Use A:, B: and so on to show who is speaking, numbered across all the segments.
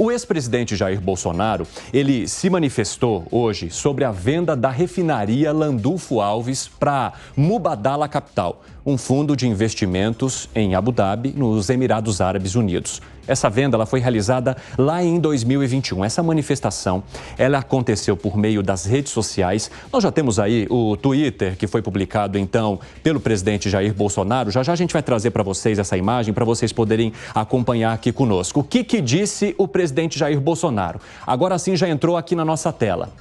A: O ex-presidente Jair Bolsonaro, ele se manifestou hoje sobre a venda da refinaria Landulfo Alves para Mubadala Capital, um fundo de investimentos em Abu Dhabi, nos Emirados Árabes Unidos. Essa venda ela foi realizada lá em 2021. Essa manifestação ela aconteceu por meio das redes sociais. Nós já temos aí o Twitter, que foi publicado, então, pelo presidente Jair Bolsonaro. Já já a gente vai trazer para vocês essa imagem, para vocês poderem acompanhar aqui conosco. O que disse o presidente Jair Bolsonaro? Agora sim já entrou aqui na nossa tela.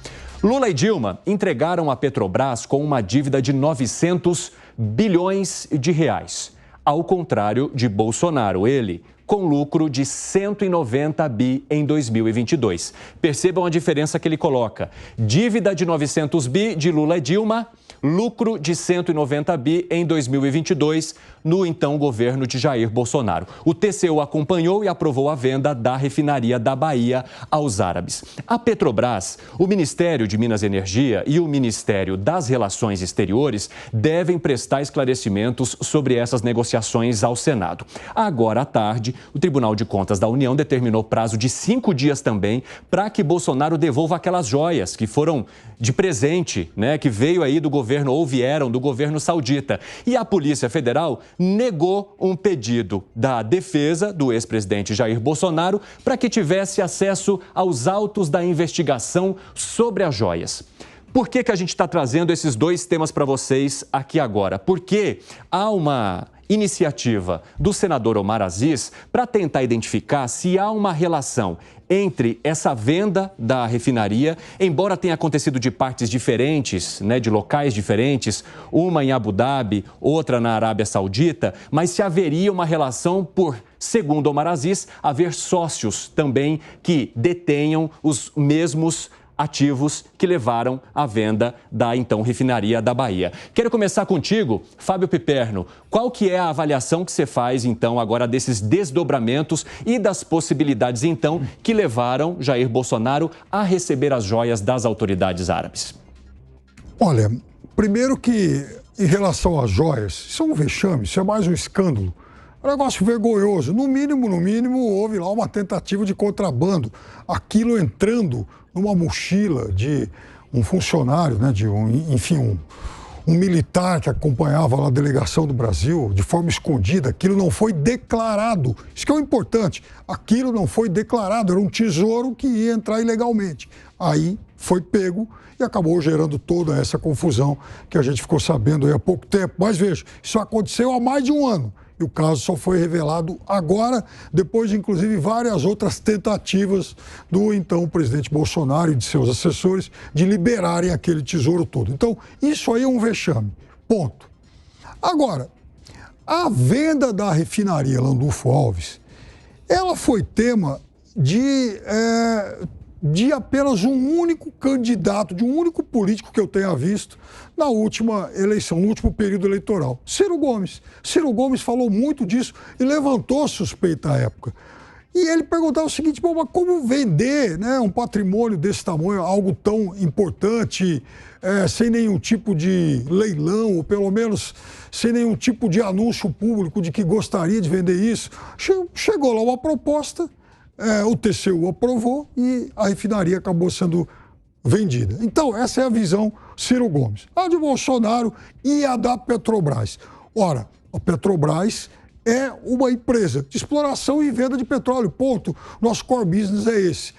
A: Lula e Dilma entregaram a Petrobras com uma dívida de 900 bilhões de reais. Ao contrário de Bolsonaro, ele com lucro de 190 bi em 2022. Percebam a diferença que ele coloca. Dívida de 900 bi de Lula e Dilma, lucro de 190 bi em 2022 no então governo de Jair Bolsonaro. O TCU acompanhou e aprovou a venda da refinaria da Bahia aos árabes. A Petrobras, o Ministério de Minas e Energia e o Ministério das Relações Exteriores devem prestar esclarecimentos sobre essas negociações ao Senado. Agora à tarde, o Tribunal de Contas da União determinou prazo de 5 dias também para que Bolsonaro devolva aquelas joias que foram de presente, que veio aí do governo ou vieram do governo saudita. E a Polícia Federal negou um pedido da defesa do ex-presidente Jair Bolsonaro para que tivesse acesso aos autos da investigação sobre as joias. Por que a gente está trazendo esses dois temas para vocês aqui agora? Porque há uma iniciativa do senador Omar Aziz para tentar identificar se há uma relação entre essa venda da refinaria, embora tenha acontecido de partes diferentes, de locais diferentes, uma em Abu Dhabi, outra na Arábia Saudita, mas se haveria uma relação por, segundo Omar Aziz, haver sócios também que detenham os mesmos ativos que levaram à venda da, então, refinaria da Bahia. Quero começar contigo, Fábio Piperno. Qual que é a avaliação que você faz, então, agora desses desdobramentos e das possibilidades, então, que levaram Jair Bolsonaro a receber as joias das autoridades árabes?
B: Olha, primeiro que, em relação às joias, isso é um vexame, isso é mais um escândalo. É um negócio vergonhoso. No mínimo, houve lá uma tentativa de contrabando. Aquilo entrando numa mochila de um funcionário, um militar que acompanhava lá a delegação do Brasil de forma escondida. Aquilo não foi declarado. Isso que é o importante. Aquilo não foi declarado. Era um tesouro que ia entrar ilegalmente. Aí foi pego e acabou gerando toda essa confusão que a gente ficou sabendo aí há pouco tempo. Mas veja, isso aconteceu há mais de um ano. E o caso só foi revelado agora, depois de, inclusive, várias outras tentativas do, então, presidente Bolsonaro e de seus assessores de liberarem aquele tesouro todo. Então, isso aí é um vexame. Ponto. Agora, a venda da refinaria Landulfo Alves, ela foi tema de apenas um único candidato, de um único político que eu tenha visto na última eleição, no último período eleitoral, Ciro Gomes. Ciro Gomes falou muito disso e levantou suspeita à época. E ele perguntava o seguinte, mas como vender um patrimônio desse tamanho, algo tão importante, sem nenhum tipo de leilão, ou pelo menos sem nenhum tipo de anúncio público de que gostaria de vender isso. Chegou lá uma proposta, o TCU aprovou e a refinaria acabou sendo vendida. Então, essa é a visão Ciro Gomes. A de Bolsonaro e a da Petrobras. Ora, a Petrobras é uma empresa de exploração e venda de petróleo, ponto. Nosso core business é esse.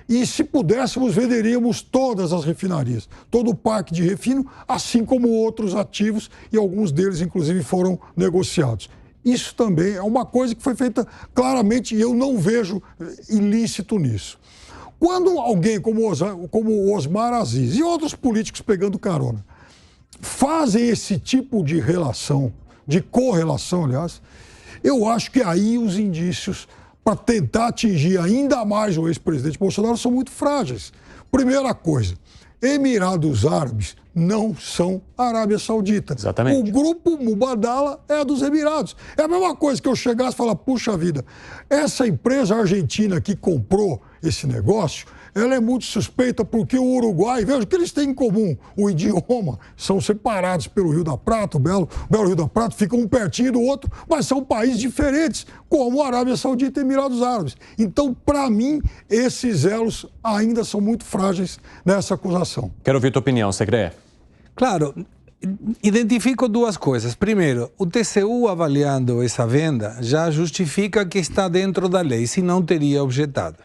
B: E se pudéssemos, venderíamos todas as refinarias, todo o parque de refino, assim como outros ativos, e alguns deles, inclusive, foram negociados. Isso também é uma coisa que foi feita claramente e eu não vejo ilícito nisso. Quando alguém como o Osmar Aziz e outros políticos pegando carona fazem esse tipo de relação, de correlação, aliás, eu acho que aí os indícios para tentar atingir ainda mais o ex-presidente Bolsonaro são muito frágeis. Primeira coisa, Emirados Árabes não são Arábia Saudita.
A: Exatamente.
B: O grupo Mubadala é dos Emirados. É a mesma coisa que eu chegasse e falar, puxa vida, essa empresa argentina que comprou esse negócio, ela é muito suspeita porque o Uruguai, veja o que eles têm em comum, o idioma, são separados pelo Rio da Prata, o Belo Rio da Prata, ficam um pertinho do outro, mas são países diferentes, como a Arábia Saudita e Emirados Árabes. Então, para mim, esses elos ainda são muito frágeis nessa acusação.
A: Quero ouvir tua opinião, Segre.
C: Claro, identifico duas coisas. Primeiro, o TCU avaliando essa venda já justifica que está dentro da lei, se não teria objetado.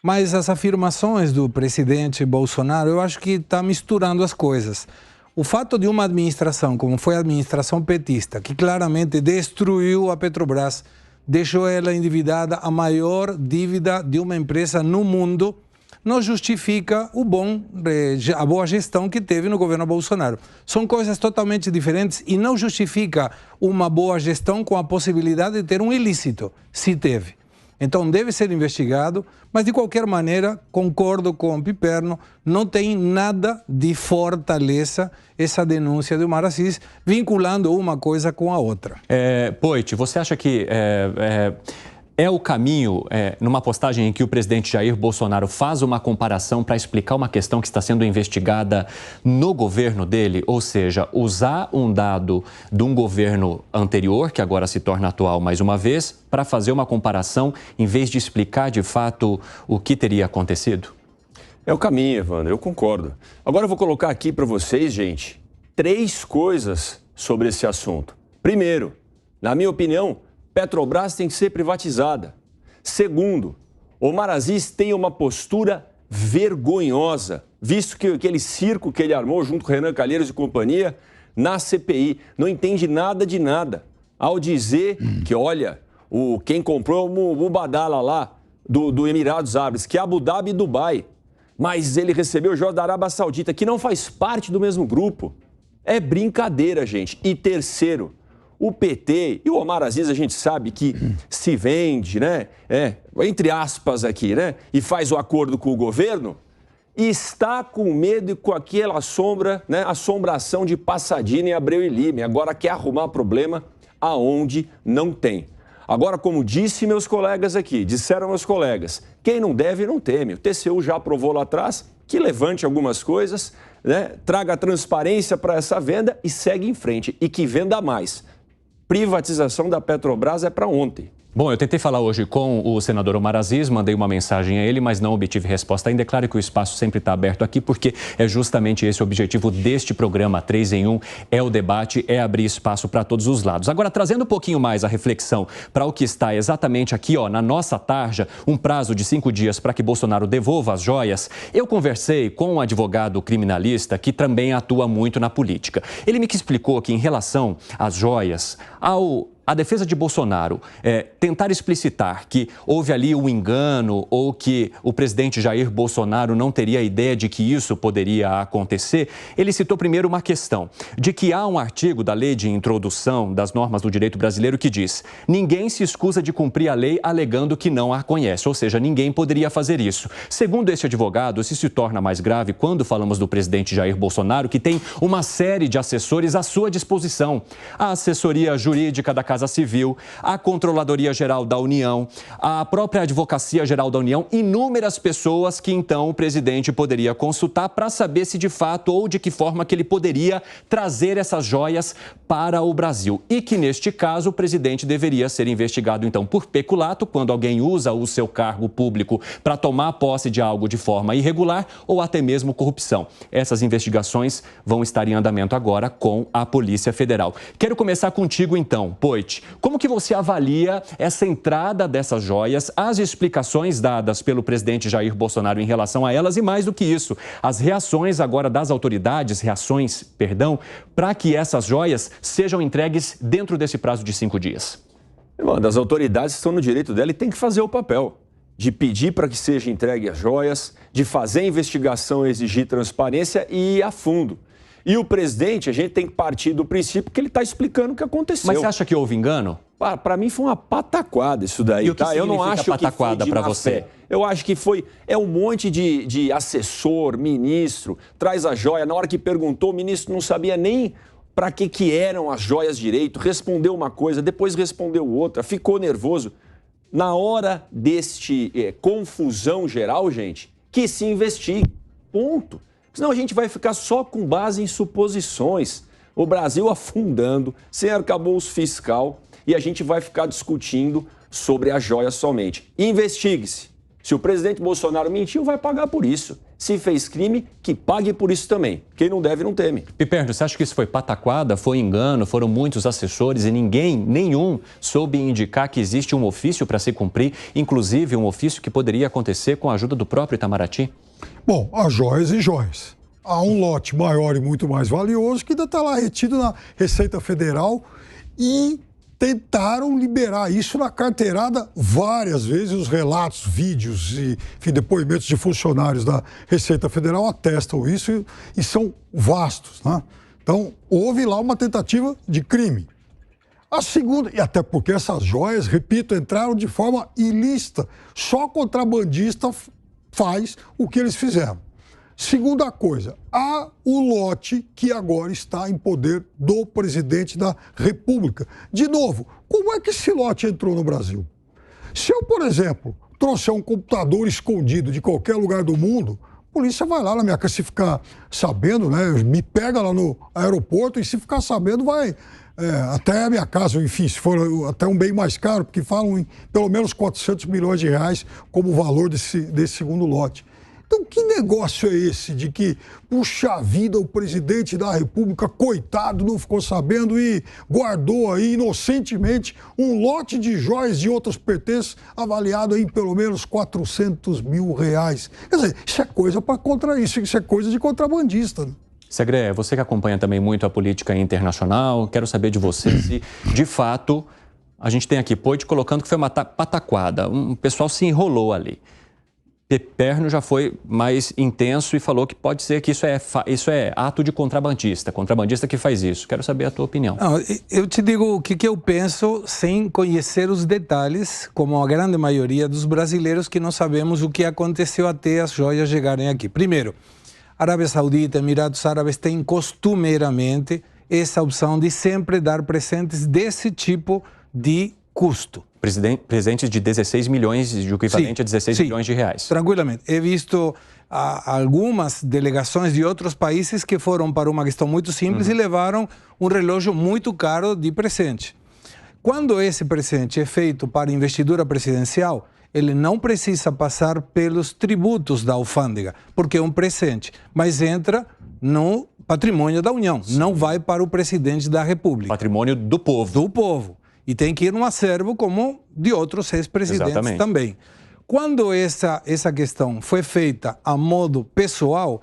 C: Mas as afirmações do presidente Bolsonaro, eu acho que está misturando as coisas. O fato de uma administração, como foi a administração petista, que claramente destruiu a Petrobras, deixou ela endividada, a maior dívida de uma empresa no mundo, não justifica a boa gestão que teve no governo Bolsonaro. São coisas totalmente diferentes e não justifica uma boa gestão com a possibilidade de ter um ilícito, se teve. Então deve ser investigado, mas de qualquer maneira, concordo com o Piperno, não tem nada de fortaleza essa denúncia do Omar Aziz, vinculando uma coisa com a outra.
A: Poit, você acha que é o caminho, numa postagem em que o presidente Jair Bolsonaro faz uma comparação para explicar uma questão que está sendo investigada no governo dele, ou seja, usar um dado de um governo anterior, que agora se torna atual mais uma vez, para fazer uma comparação, em vez de explicar de fato o que teria acontecido?
D: É o caminho, Evandro, eu concordo. Agora eu vou colocar aqui para vocês, gente, 3 coisas sobre esse assunto. Primeiro, na minha opinião, Petrobras tem que ser privatizada. Segundo, Omar Aziz tem uma postura vergonhosa, visto que aquele circo que ele armou junto com Renan Calheiros e companhia na CPI não entende nada de nada. Ao dizer que, olha, quem comprou o Mubadala lá do Emirados Árabes, que é Abu Dhabi e Dubai, mas ele recebeu o Jorge da Arábia Saudita, que não faz parte do mesmo grupo. É brincadeira, gente. E terceiro, o PT e o Omar Aziz, a gente sabe que se vende, né? Entre aspas aqui, né? E faz o acordo com o governo, e está com medo e com aquela sombra, né? Assombração de Passadina e Abreu e Lime. Agora quer arrumar problema aonde não tem. Agora, como disse meus colegas aqui, disseram meus colegas, quem não deve não teme. O TCU já aprovou lá atrás que levante algumas coisas, né? Traga transparência para essa venda e segue em frente. E que venda mais. Privatização da Petrobras é para ontem.
A: Bom, eu tentei falar hoje com o senador Omar Aziz, mandei uma mensagem a ele, mas não obtive resposta ainda. É claro que o espaço sempre está aberto aqui, porque é justamente esse o objetivo deste programa 3 em 1, é o debate, é abrir espaço para todos os lados. Agora, trazendo um pouquinho mais a reflexão para o que está exatamente aqui, na nossa tarja, um prazo de 5 dias para que Bolsonaro devolva as joias, eu conversei com um advogado criminalista que também atua muito na política. Ele me explicou que em relação às joias, a defesa de Bolsonaro tentar explicitar que houve ali um engano ou que o presidente Jair Bolsonaro não teria ideia de que isso poderia acontecer, ele citou primeiro uma questão de que há um artigo da Lei de Introdução das Normas do Direito Brasileiro que diz: ninguém se escusa de cumprir a lei alegando que não a conhece, ou seja, ninguém poderia fazer isso. Segundo esse advogado, isso se torna mais grave quando falamos do presidente Jair Bolsonaro, que tem uma série de assessores à sua disposição. A assessoria jurídica da Casa Civil, a Controladoria Geral da União, a própria Advocacia Geral da União, inúmeras pessoas que então o presidente poderia consultar para saber se de fato ou de que forma que ele poderia trazer essas joias para o Brasil. E que neste caso o presidente deveria ser investigado então por peculato, quando alguém usa o seu cargo público para tomar posse de algo de forma irregular, ou até mesmo corrupção. Essas investigações vão estar em andamento agora com a Polícia Federal. Quero começar contigo então, Poit. Como que você avalia essa entrada dessas joias, as explicações dadas pelo presidente Jair Bolsonaro em relação a elas e, mais do que isso, as reações agora das autoridades, para que essas joias sejam entregues dentro desse prazo de 5 dias?
D: As autoridades estão no direito dela e tem que fazer o papel de pedir para que seja entregue as joias, de fazer a investigação, exigir transparência e ir a fundo. E o presidente, a gente tem que partir do princípio que ele está explicando o que aconteceu.
A: Mas você acha que houve engano?
D: Para mim foi uma pataquada isso daí,
A: e o que
D: tá? Eu não acho
A: pataquada
D: que foi
A: para você.
D: Fé. Eu acho que um monte de assessor, ministro, traz a joia. Na hora que perguntou, o ministro não sabia nem para que eram as joias direito, respondeu uma coisa, depois respondeu outra, ficou nervoso. na hora deste confusão geral, gente, que se investigue. Ponto. Senão a gente vai ficar só com base em suposições. O Brasil afundando, sem arcabouço fiscal, e a gente vai ficar discutindo sobre a joia somente. Investigue-se. Se o presidente Bolsonaro mentiu, vai pagar por isso. Se fez crime, que pague por isso também. Quem não deve, não teme.
A: Piperno, você acha que isso foi pataquada, foi engano, foram muitos assessores e nenhum soube indicar que existe um ofício para se cumprir, inclusive um ofício que poderia acontecer com a ajuda do próprio Itamaraty?
B: Bom, há joias e joias. Há um lote maior e muito mais valioso que ainda está lá retido na Receita Federal e tentaram liberar isso na carteirada várias vezes. Os relatos, vídeos e depoimentos de funcionários da Receita Federal atestam isso e são vastos, né? Então, houve lá uma tentativa de crime. A segunda, e até porque essas joias, repito, entraram de forma ilícita. Só contrabandista faz o que eles fizeram. Segunda coisa, há o lote que agora está em poder do presidente da República. De novo, como é que esse lote entrou no Brasil? Se eu, por exemplo, trouxer um computador escondido de qualquer lugar do mundo, a polícia vai lá na minha casa, se ficar sabendo, né, me pega lá no aeroporto e se ficar sabendo vai até a minha casa, enfim, se for até um bem mais caro, porque falam em pelo menos 400 milhões de reais como o valor desse segundo lote. Então, que negócio é esse de que, puxa vida, o presidente da República, coitado, não ficou sabendo e guardou aí inocentemente um lote de joias de outros pertences avaliado aí em pelo menos 400 mil reais. Quer dizer, isso é coisa para contra isso é coisa de contrabandista, né?
A: Segré, você que acompanha também muito a política internacional, quero saber de você se, de fato, a gente tem aqui Poit colocando que foi uma pataquada, o pessoal se enrolou ali. Piperno já foi mais intenso e falou que pode ser que isso é ato de contrabandista que faz isso. Quero saber a tua opinião.
C: Não, eu te digo o que eu penso sem conhecer os detalhes, como a grande maioria dos brasileiros que não sabemos o que aconteceu até as joias chegarem aqui. Primeiro, Arábia Saudita, Emirados Árabes têm costumeiramente essa opção de sempre dar presentes desse tipo de custo.
A: Presentes de 16 milhões, de equivalente a 16 milhões de reais.
C: Tranquilamente. He visto algumas delegações de outros países que foram para uma questão muito simples e levaram um relógio muito caro de presente. Quando esse presente é feito para investidura presidencial, ele não precisa passar pelos tributos da alfândega, porque é um presente, mas entra no patrimônio da União, não vai para o presidente da República.
A: Patrimônio do povo.
C: Do povo. E tem que ir no acervo como de outros ex-presidentes também. Quando essa questão foi feita a modo pessoal,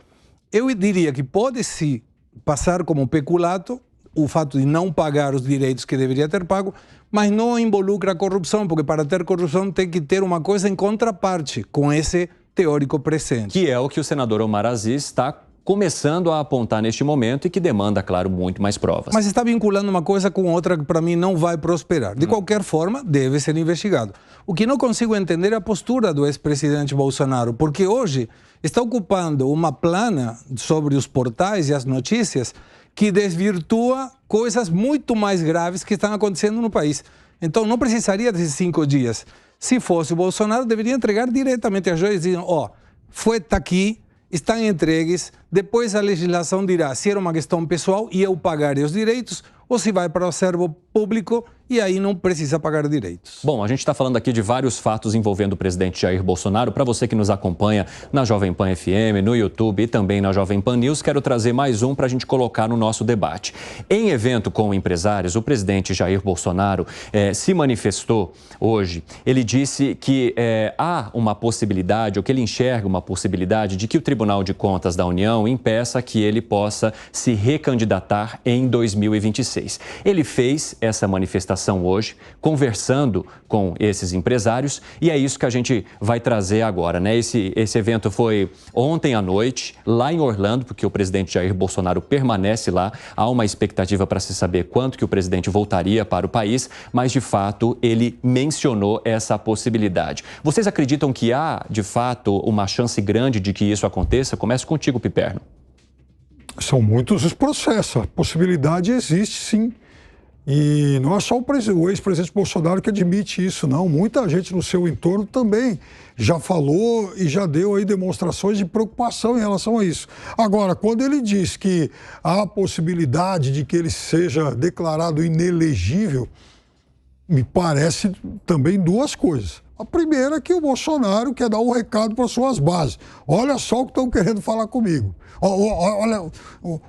C: eu diria que pode-se passar como peculato o fato de não pagar os direitos que deveria ter pago, mas não involucra a corrupção, porque para ter corrupção tem que ter uma coisa em contraparte com esse teórico presente.
A: Que é o que o senador Omar Aziz está começando a apontar neste momento e que demanda, claro, muito mais provas.
C: Mas está vinculando uma coisa com outra que para mim não vai prosperar. De qualquer forma, deve ser investigado. O que não consigo entender é a postura do ex-presidente Bolsonaro, porque hoje está ocupando uma plana sobre os portais e as notícias que desvirtua coisas muito mais graves que estão acontecendo no país. Então não precisaria desses 5 dias. Se fosse o Bolsonaro, deveria entregar diretamente as joias e dizer, está aqui, estão entregues, depois a legislação dirá se era uma questão pessoal e eu pagarei os direitos ou se vai para o acervo público e aí não precisa pagar direitos.
A: Bom, a gente está falando aqui de vários fatos envolvendo o presidente Jair Bolsonaro. Para você que nos acompanha na Jovem Pan FM, no YouTube e também na Jovem Pan News, quero trazer mais um para a gente colocar no nosso debate. Em evento com empresários, o presidente Jair Bolsonaro se manifestou hoje. Ele disse que há uma possibilidade, ou que ele enxerga uma possibilidade de que o Tribunal de Contas da União impeça que ele possa se recandidatar em 2026. Ele fez essa manifestação hoje, conversando com esses empresários, e é isso que a gente vai trazer agora, né? Esse evento foi ontem à noite, lá em Orlando, porque o presidente Jair Bolsonaro permanece lá. Há uma expectativa para se saber quanto que o presidente voltaria para o país, mas, de fato, ele mencionou essa possibilidade. Vocês acreditam que há, de fato, uma chance grande de que isso aconteça? Começo contigo, Piperno.
B: São muitos os processos. A possibilidade existe, sim. E não é só o ex-presidente Bolsonaro que admite isso, não. Muita gente no seu entorno também já falou e já deu aí demonstrações de preocupação em relação a isso. Agora, quando ele diz que há a possibilidade de que ele seja declarado inelegível, me parece também duas coisas. A primeira é que o Bolsonaro quer dar um recado para suas bases. Olha só o que estão querendo falar comigo.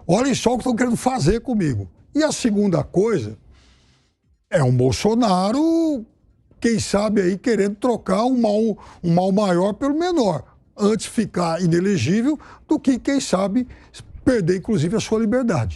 B: Olhem só o que estão querendo fazer comigo. E a segunda coisa é um Bolsonaro, quem sabe aí, querendo trocar um mal maior pelo menor. Antes ficar inelegível do que, quem sabe, perder inclusive a sua liberdade.